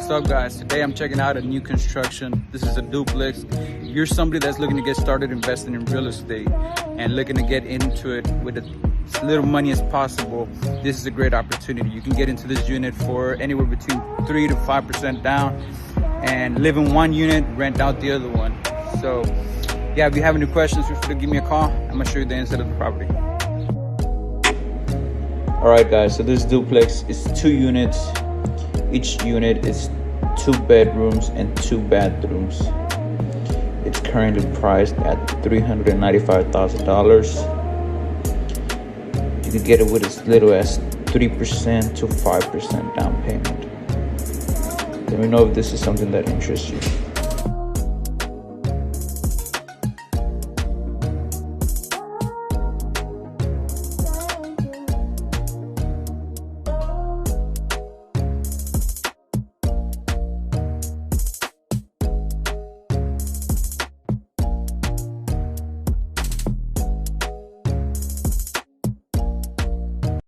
What's up, guys? Today I'm checking out a new construction. This is a duplex. If you're somebody that's looking to get started investing in real estate and looking to get into it with as little money as possible, this is a great opportunity. You can get into this unit for anywhere between 3 to 5% down and live in one unit, rent out the other one. So yeah, if you have any questions, feel free to give me a call. I'm gonna show you the inside of the property. All right, guys, so this duplex is 2 units. Each unit is 2 bedrooms and 2 bathrooms. It's currently priced at $395,000. You can get it with as little as 3% to 5% down payment. Let me know if this is something that interests you.